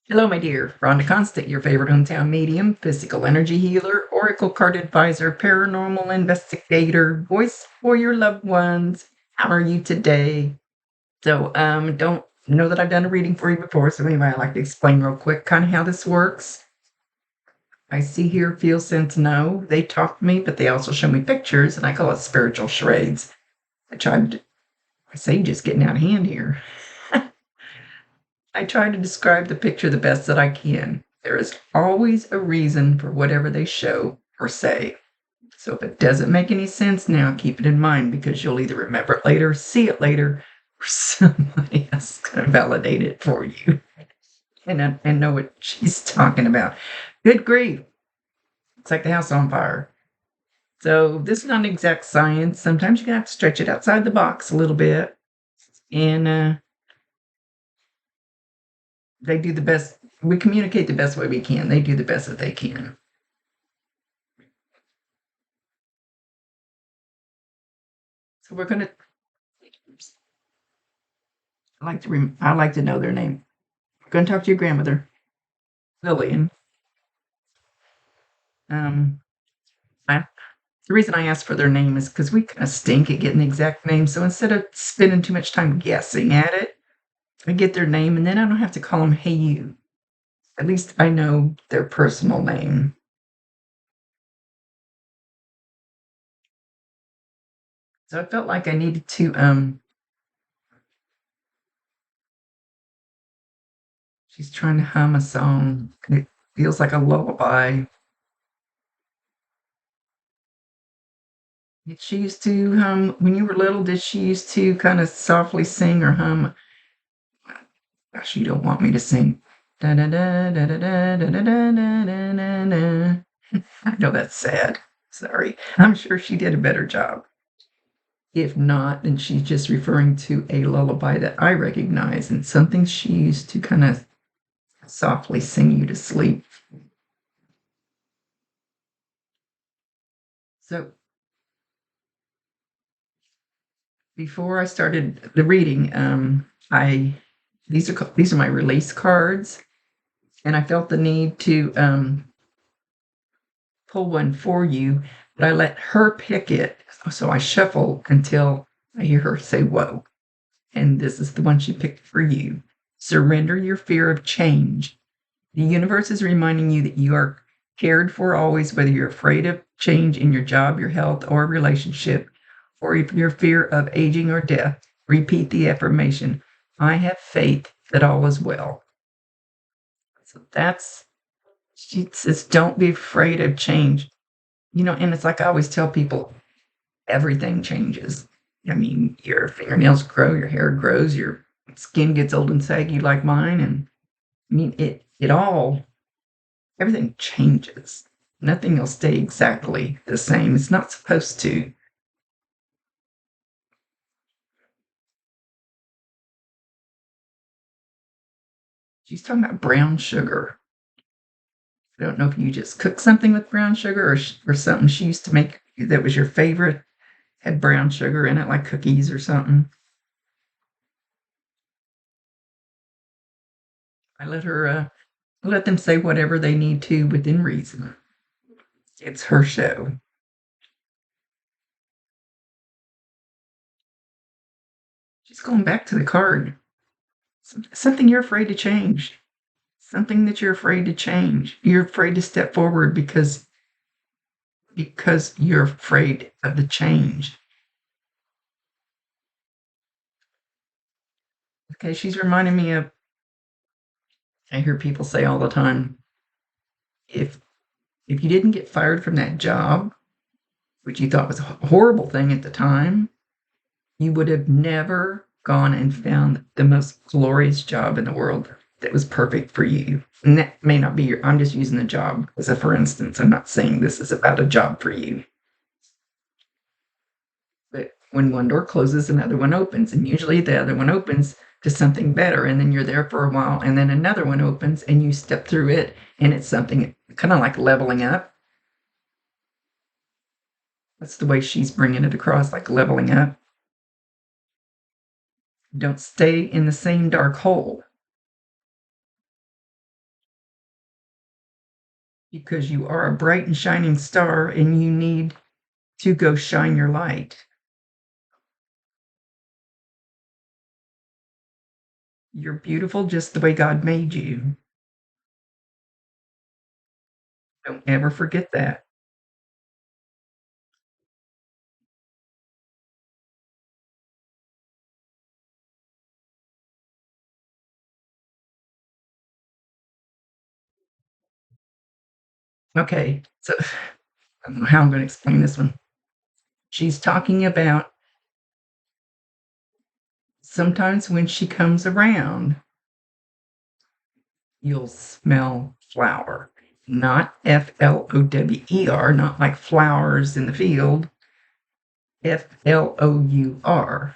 Hello, my dear. Rhondaconsta, your favorite hometown medium, physical energy healer, oracle card advisor, paranormal investigator, voice for your loved ones. How are you today? So, don't know that I've done a reading for you before. So anyway, I'd like to explain real quick kind of how this works. I see, hear, feel, sense, know. They talk to me, but they also show me pictures, and I call it spiritual charades. I say just getting out of hand here. I try to describe the picture the best that I can. There is always a reason for whatever they show or say. So if it doesn't make any sense now, keep it in mind because you'll either remember it later, see it later, or somebody else is going to validate it for you and know what she's talking about. Good grief. It's like the house on fire. So this is not an exact science. Sometimes you're going to have to stretch it outside the box a little bit. And they do the best. We communicate the best way we can. They do the best that they can. So we're gonna. I like to know their name. We're gonna talk to your grandmother, Lillian. Um, I, the reason I asked for their name is because we kind of stink at getting the exact name. So instead of spending too much time guessing at it, I get their name, and then I don't have to call them "Hey you." At least I know their personal name. So I felt like I needed to. She's trying to hum a song. It feels like a lullaby. Did she used to hum when you were little? Did she used to kind of softly sing or hum? Gosh, you don't want me to sing. Da da da da da da da da da da da da. I know that's sad. Sorry. I'm sure she did a better job. If not, then she's just referring to a lullaby that I recognize and something she used to kind of softly sing you to sleep. So before I started the reading, I these are my release cards, and I felt the need to pull one for you, but I let her pick it. So I shuffle until I hear her say, "Whoa." And this is the one she picked for you. Surrender your fear of change. The universe is reminding you that you are cared for always, whether you're afraid of change in your job, your health, or relationship, or if your fear of aging or death. Repeat the affirmation: I have faith that all is well. So she says, don't be afraid of change. And it's like I always tell people, everything changes. I mean, your fingernails grow, your hair grows, your skin gets old and saggy like mine. And I mean, everything changes. Nothing will stay exactly the same. It's not supposed to. She's talking about brown sugar. I don't know if you just cook something with brown sugar or something she used to make that was your favorite had brown sugar in it, like cookies or something. I let them say whatever they need to within reason. It's her show. She's going back to the card. Something you're afraid to change. Something that you're afraid to change. You're afraid to step forward because you're afraid of the change. Okay, she's reminding me of I hear people say all the time, if if you didn't get fired from that job, which you thought was a horrible thing at the time, you would have never gone and found the most glorious job in the world that was perfect for you. And that may not be I'm just using the job as a for instance. I'm not saying this is about a job for you. But when one door closes, another one opens. And usually the other one opens to something better. And then you're there for a while. And then another one opens and you step through it. And it's something kind of like leveling up. That's the way she's bringing it across, like leveling up. Don't stay in the same dark hole. because you are a bright and shining star and you need to go shine your light. You're beautiful just the way God made you. Don't ever forget that. Okay, so I don't know how I'm going to explain this one. She's talking about sometimes when she comes around, you'll smell flower. Not flower, not like flowers in the field. Flour.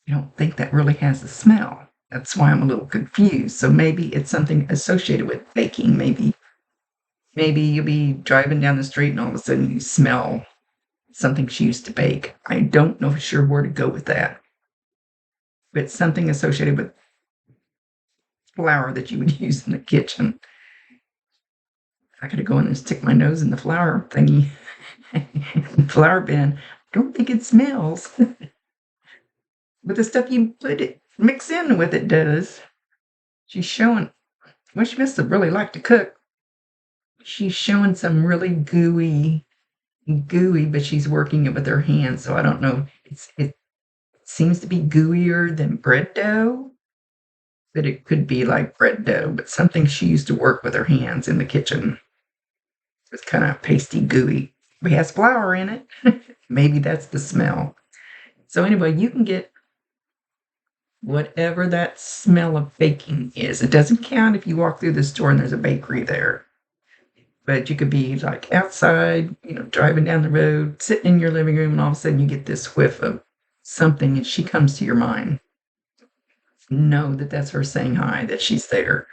I don't think that really has a smell. That's why I'm a little confused. So maybe it's something associated with baking. Maybe you'll be driving down the street and all of a sudden you smell something she used to bake. I don't know for sure where to go with that. But something associated with flour that you would use in the kitchen. I gotta go in and stick my nose in the flour thingy, flour bin. I don't think it smells. But the stuff you mix in with it does. She's showing, well, she must have really liked to cook. She's showing some really gooey, but she's working it with her hands. So I don't know. It seems to be gooier than bread dough, but it could be like bread dough, but something she used to work with her hands in the kitchen. It's kind of pasty, gooey. It has flour in it. Maybe that's the smell. So anyway, you can get whatever that smell of baking is. It doesn't count if you walk through the store and there's a bakery there. But you could be like outside, driving down the road, sitting in your living room, and all of a sudden you get this whiff of something and she comes to your mind. Know that that's her saying hi, that she's there.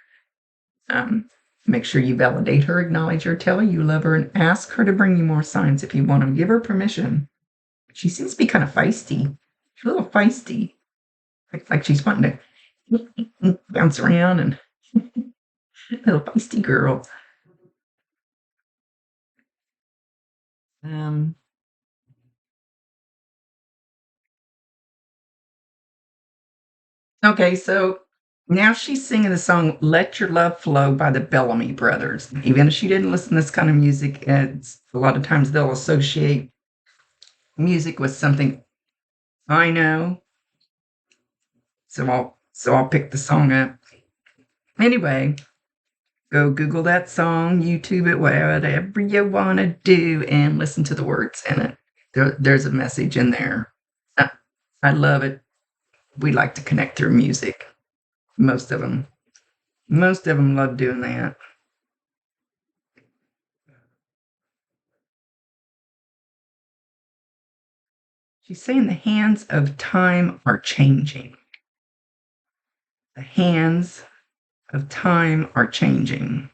Make sure you validate her, acknowledge her, tell her you love her, and ask her to bring you more signs if you want them. Give her permission. She seems to be kind of feisty. She's a little feisty. Like she's wanting to bounce around and little feisty girl. Um, okay, so now she's singing the song Let Your Love Flow by the Bellamy Brothers. Even if she didn't listen to this kind of music, it's a lot of times they'll associate music with something I know. So I'll pick the song up. Anyway, go Google that song, YouTube it, whatever you want to do, and listen to the words in it. There's a message in there. I, I love it. We like to connect through music. Most of them. Most of them love doing that. She's saying the hands of time are changing. The hands of time are changing.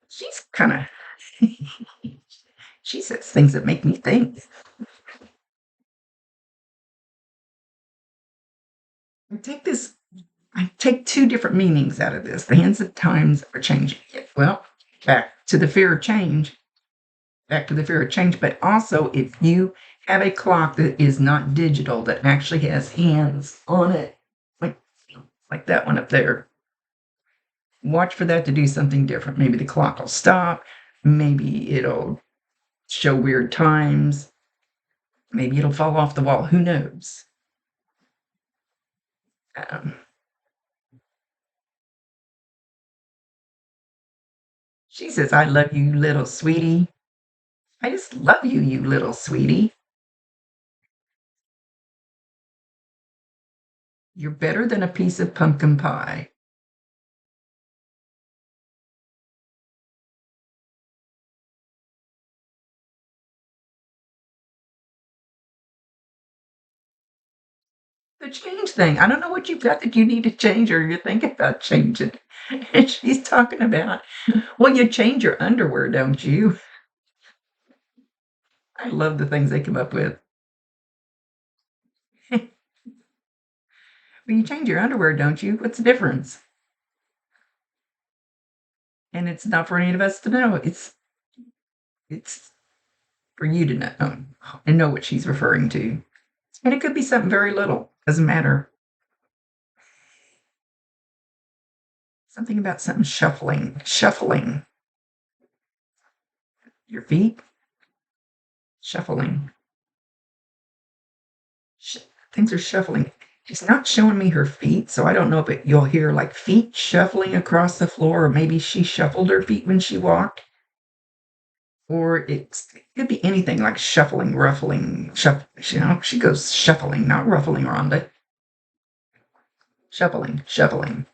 She's kind of, she says things that make me think. Take this I take two different meanings out of this. The hands of times are changing. Well, back to the fear of change. Back to the fear of change. But also, if you have a clock that is not digital, that actually has hands on it, like that one up there, watch for that to do something different. Maybe the clock will stop. Maybe it'll show weird times. Maybe it'll fall off the wall. Who knows? Um, she says, I love you, little sweetie. I just love you, you little sweetie. You're better than a piece of pumpkin pie. The change thing. I don't know what you've got that you need to change or you're thinking about changing. And she's talking about, well, you change your underwear, don't you? I love the things they come up with. Well, you change your underwear, don't you? What's the difference? And it's not for any of us to know. It's for you to know and know what she's referring to. And it could be something very little. Doesn't matter. Something about something shuffling. Your feet, shuffling. Things are shuffling. She's not showing me her feet, so I don't know if you'll hear like feet shuffling across the floor, or maybe she shuffled her feet when she walked. Or it could be anything like shuffling, ruffling, she goes shuffling, not ruffling, Rhonda. Shuffling.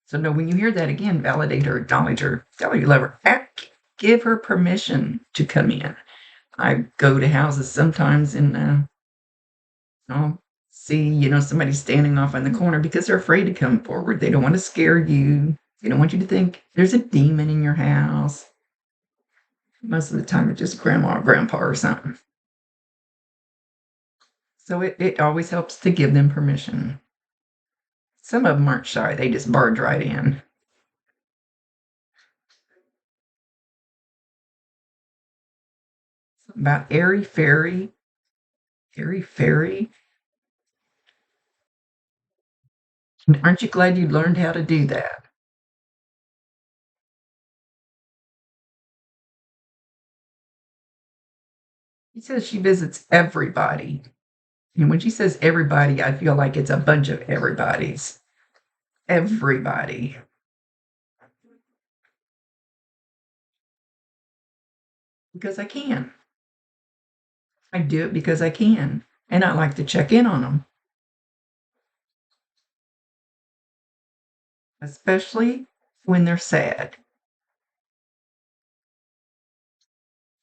So no, when you hear that again, validate her, acknowledge her, tell her you love her, give her permission to come in. I go to houses sometimes and I'll see, somebody standing off in the corner because they're afraid to come forward. They don't want to scare you. They don't want you to think there's a demon in your house. Most of the time, it's just grandma or grandpa or something. So it always helps to give them permission. Some of them aren't shy. They just barge right in. Something about airy fairy. Aren't you glad you learned how to do that? She says she visits everybody. And when she says everybody, I feel like it's a bunch of everybody's. Everybody. Because I can. I do it because I can. And I like to check in on them, especially when they're sad.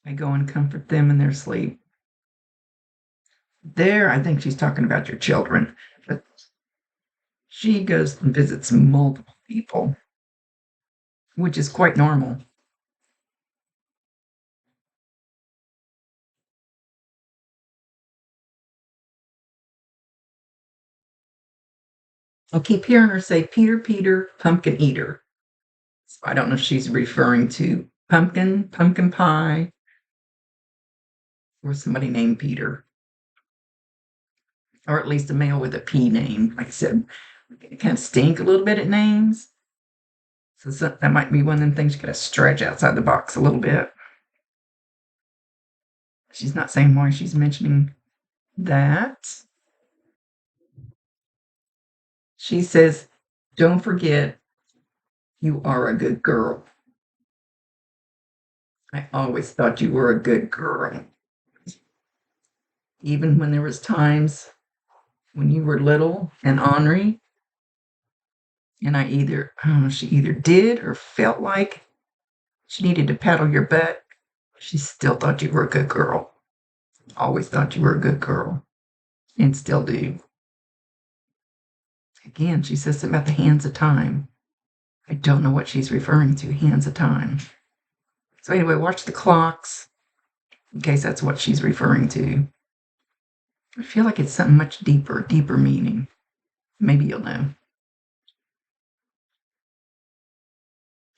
I go and comfort them in their sleep. There, I think she's talking about your children, but she goes and visits multiple people, which is quite normal. I keep hearing her say, Peter, Peter, pumpkin eater. So I don't know if she's referring to pumpkin pie, or somebody named Peter, or at least a male with a P name. Like I said, it kind of stink a little bit at names. So that might be one of them things you got to stretch outside the box a little bit. She's not saying why she's mentioning that. She says, don't forget, you are a good girl. I always thought you were a good girl. Even when there was times when you were little and ornery, and she either did or felt like she needed to paddle your butt, she still thought you were a good girl. Always thought you were a good girl, and still do. Again, she says something about the hands of time. I don't know what she's referring to, hands of time. So anyway, watch the clocks, in case that's what she's referring to. I feel like it's something much deeper meaning. Maybe you'll know.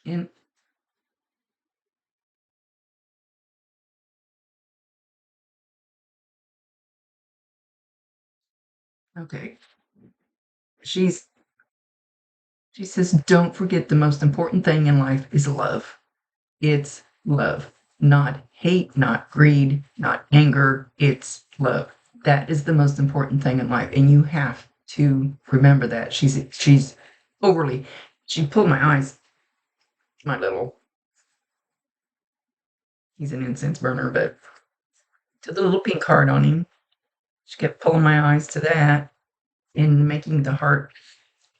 And okay. She says, don't forget the most important thing in life is love. It's love, not hate, not greed, not anger. It's love. That is the most important thing in life. And you have to remember that. She's overly, she pulled my eyes, he's an incense burner, but to the little pink heart on him. She kept pulling my eyes to that and making the heart.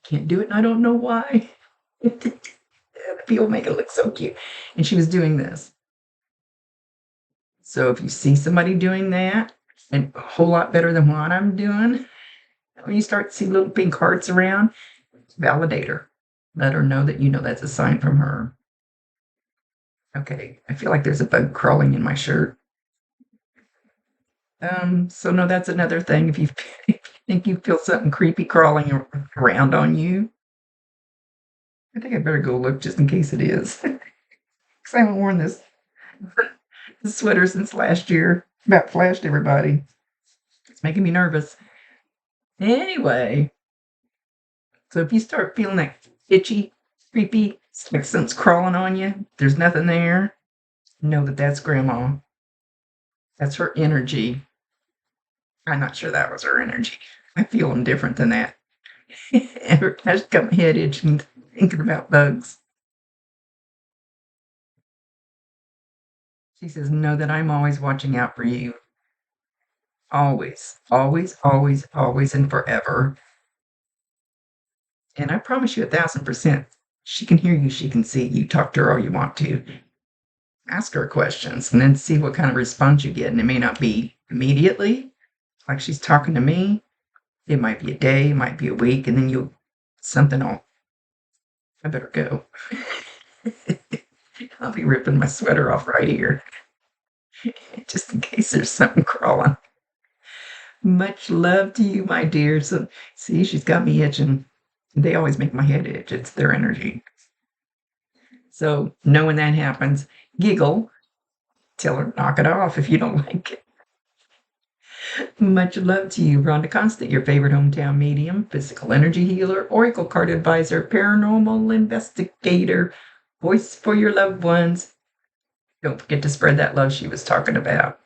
Can't do it, and I don't know why. People make it look so cute. And she was doing this. So if you see somebody doing that, and a whole lot better than what I'm doing, when you start to see little pink hearts around, validate her. Let her know that that's a sign from her. Okay, I feel like there's a bug crawling in my shirt. So no, that's another thing. If you think you feel something creepy crawling around on you? I think I better go look just in case it is. Because I haven't worn this sweater since last year. About flashed everybody. It's making me nervous. Anyway, so if you start feeling that itchy, creepy, it's like something's crawling on you, there's nothing there, know that that's Grandma. That's her energy. I'm not sure that was her energy. I feel them different than that. I just got my head itching thinking about bugs. She says, know that I'm always watching out for you. Always, always, always, always, and forever. And I promise you 1,000%, she can hear you, she can see you. Talk to her all you want to. Ask her questions and then see what kind of response you get. And it may not be immediately, like she's talking to me. It might be a day, it might be a week, and then I better go. I'll be ripping my sweater off right here, just in case there's something crawling. Much love to you, my dear. So, see, she's got me itching. They always make my head itch. It's their energy. So, knowing that happens, giggle, tell her, knock it off if you don't like it. Much love to you, rhondaconsta, your favorite hometown medium, physical energy healer, oracle card advisor, paranormal investigator, voice for your loved ones. Don't forget to spread that love she was talking about.